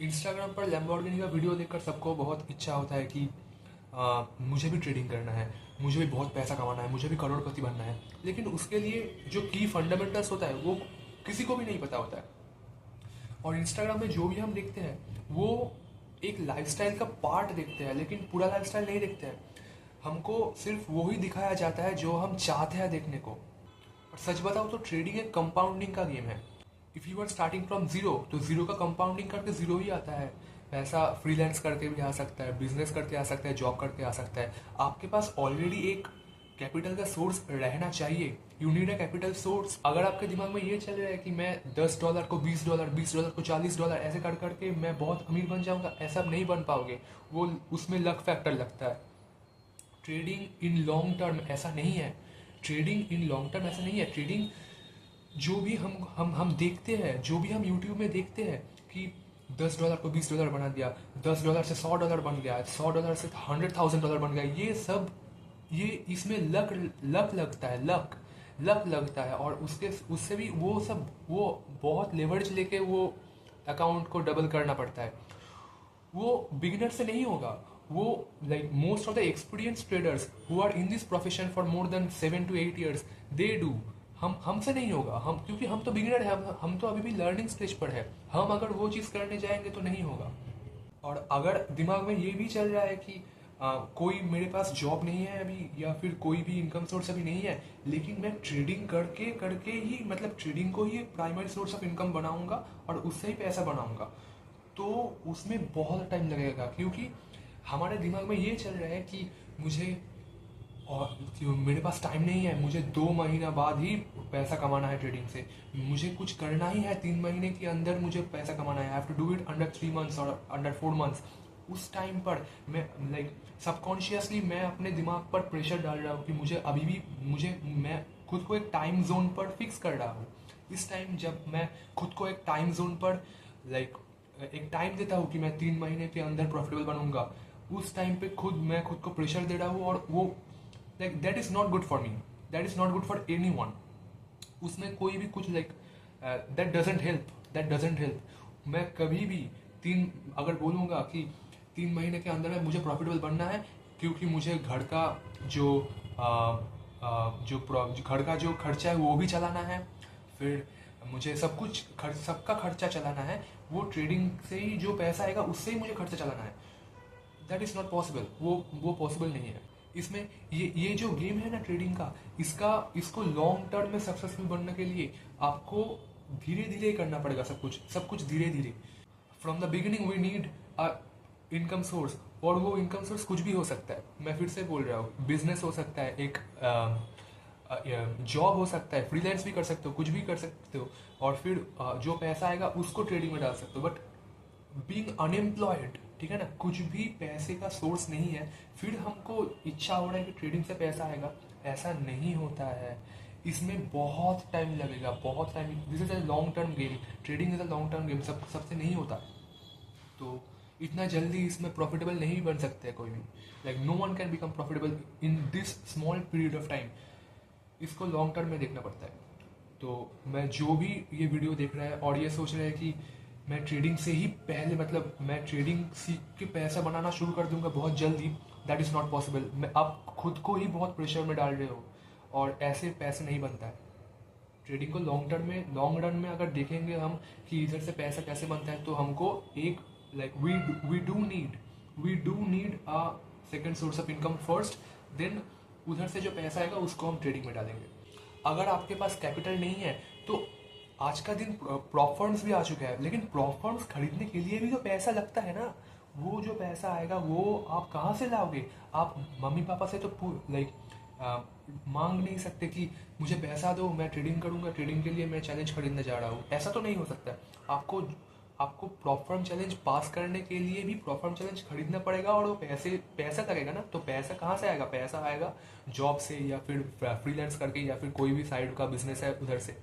Instagram पर Lamborghini का video देखकर सबको बहुत इच्छा होता है कि मुझे भी ट्रेडिंग करना है, मुझे भी बहुत पैसा कमाना है, मुझे भी करोड़पति बनना है। लेकिन उसके लिए जो की फंडामेंटल्स होता है वो किसी को भी नहीं पता होता है। और इंस्टाग्राम में जो भी हम देखते हैं वो एक लाइफस्टाइल का पार्ट देखते हैं, लेकिन पूरा लाइफस्टाइल नहीं देखते हैं। हमको सिर्फ वो ही दिखाया जाता है जो हम चाहते हैं देखने को। और सच बताओ तो ट्रेडिंग एक कंपाउंडिंग का गेम है। If you are starting from zero, तो जीरो का कंपाउंडिंग करके जीरो ही आता है। पैसा फ्रीलांस करके भी आ सकता है, बिजनेस करके आ सकता है, जॉब करके आ सकता है। आपके पास ऑलरेडी एक कैपिटल का सोर्स रहना चाहिए। You need a capital source. अगर आपके दिमाग में ये चल रहा है कि मैं $10 को $20, $20 को $40 ऐसे कर करके मैं बहुत अमीर बन जाऊंगा, ऐसा नहीं बन पाओगे। वो उसमें लक फैक्टर लगता है। ट्रेडिंग इन लॉन्ग टर्म ऐसा नहीं है। ट्रेडिंग इन लॉन्ग टर्म ऐसा नहीं है। ट्रेडिंग जो भी हम देखते हैं, जो भी हम यूट्यूब में देखते हैं कि $10 को $20 बना दिया, $10 से $100 बन गया, $100 से $100,000 बन गया, ये सब ये इसमें लक लक लगता है। लक लगता है। और उससे भी वो सब वो बहुत लेवरेज लेके वो अकाउंट को डबल करना पड़ता है। वो बिगिनर से नहीं होगा। वो like most of the experience traders who are in this profession for more than 7 to 8 years they do. हमसे नहीं होगा। क्योंकि हम तो बिगिनर है, हम तो अभी भी लर्निंग स्टेज पर है। हम अगर वो चीज़ करने जाएंगे तो नहीं होगा। और अगर दिमाग में ये भी चल रहा है कि कोई मेरे पास जॉब नहीं है अभी, या फिर कोई भी इनकम सोर्स अभी नहीं है, लेकिन मैं ट्रेडिंग करके करके ही, मतलब ट्रेडिंग को ही एक प्राइमरी सोर्स ऑफ इनकम बनाऊंगा और उससे ही पैसा बनाऊंगा, तो उसमें बहुत टाइम लगेगा। क्योंकि हमारे दिमाग में ये चल रहा है कि मुझे और मेरे पास टाइम नहीं है, मुझे 2 महीना बाद ही पैसा कमाना है ट्रेडिंग से, मुझे कुछ करना ही है 3 महीने के अंदर मुझे पैसा कमाना है। I have to do it under 3 months और अंडर 4 months। उस टाइम पर मैं लाइक सबकॉन्शियसली मैं अपने दिमाग पर प्रेशर डाल रहा हूँ कि मुझे अभी भी मैं खुद को एक टाइम जोन पर फिक्स कर रहा हूँ। इस टाइम जब मैं खुद को एक टाइम जोन पर लाइक एक टाइम देता हूँ कि मैं 3 महीने के अंदर प्रॉफिटेबल बनूंगा, उस टाइम पे मैं खुद को प्रेशर दे रहा हूँ। और वो like that is not good for me, that is not good for any one. उसमें कोई भी कुछ लाइक दैट डजेंट हेल्प। मैं कभी भी अगर बोलूँगा कि 3 महीने के अंदर में मुझे प्रॉफिटेबल बनना है, क्योंकि मुझे घर का जो घर का जो खर्चा है वो भी चलाना है, फिर मुझे सबका खर्चा चलाना है, वो ट्रेडिंग से ही जो पैसा आएगा उससे ही मुझे खर्चा चलाना है। That is not possible. वो पॉसिबल नहीं है। इसमें ये जो गेम है ना ट्रेडिंग का, इसको लॉन्ग टर्म में सक्सेसफुल बनने के लिए आपको धीरे धीरे करना पड़ेगा। सब कुछ धीरे धीरे। From the beginning we need a income source. और वो इनकम सोर्स कुछ भी हो सकता है। मैं फिर से बोल रहा हूँ, बिजनेस हो सकता है, एक जॉब हो सकता है, फ्रीलांस भी कर सकते हो, कुछ भी कर सकते हो। और फिर जो पैसा आएगा उसको ट्रेडिंग में डाल सकते हो। बट बीइंग अनएम्प्लॉयड, ठीक है ना, कुछ भी पैसे का सोर्स नहीं है, फिर हमको इच्छा हो रहा है कि ट्रेडिंग से पैसा आएगा, ऐसा नहीं होता है। इसमें बहुत टाइम लगेगा, बहुत time. This is a long term game. Trading is a long term game. सबसे नहीं होता। तो इतना जल्दी इसमें प्रॉफिटेबल नहीं बन सकते हैं कोई भी। Like no one can become profitable in this small period of time. इसको लॉन्ग टर्म में देखना पड़ता है। तो मैं जो भी ये वीडियो देख रहा है और ये सोच रहा है कि मैं ट्रेडिंग से ही पहले, मतलब मैं ट्रेडिंग सीख के पैसा बनाना शुरू कर दूंगा बहुत जल्दी, दैट इज़ नॉट पॉसिबल। मैं आप खुद को ही बहुत प्रेशर में डाल रहे हो, और ऐसे पैसे नहीं बनता है। ट्रेडिंग को लॉन्ग रन में अगर देखेंगे हम कि इधर से पैसा कैसे बनता है, तो हमको एक like we do need a second source of income first. Then उधर से जो पैसा आएगा उसको हम ट्रेडिंग में डालेंगे। अगर आपके पास कैपिटल नहीं है तो आज का दिन प्रॉप फंड्स भी आ चुका है, लेकिन प्रॉप फंड्स खरीदने के लिए भी तो पैसा लगता है ना। वो जो पैसा आएगा वो आप कहाँ से लाओगे? आप मम्मी पापा से तो लाइक मांग नहीं सकते कि मुझे पैसा दो, मैं ट्रेडिंग करूंगा, ट्रेडिंग के लिए मैं चैलेंज खरीदने जा रहा हूँ। ऐसा तो नहीं हो सकता। आपको प्रॉप फर्म चैलेंज पास करने के लिए भी प्रॉप फर्म चैलेंज खरीदना पड़ेगा, और वो पैसा लगेगा ना। तो पैसा कहाँ से आएगा? पैसा आएगा जॉब से, या फिर फ्रीलांस करके, या फिर कोई भी साइड का बिजनेस है उधर से।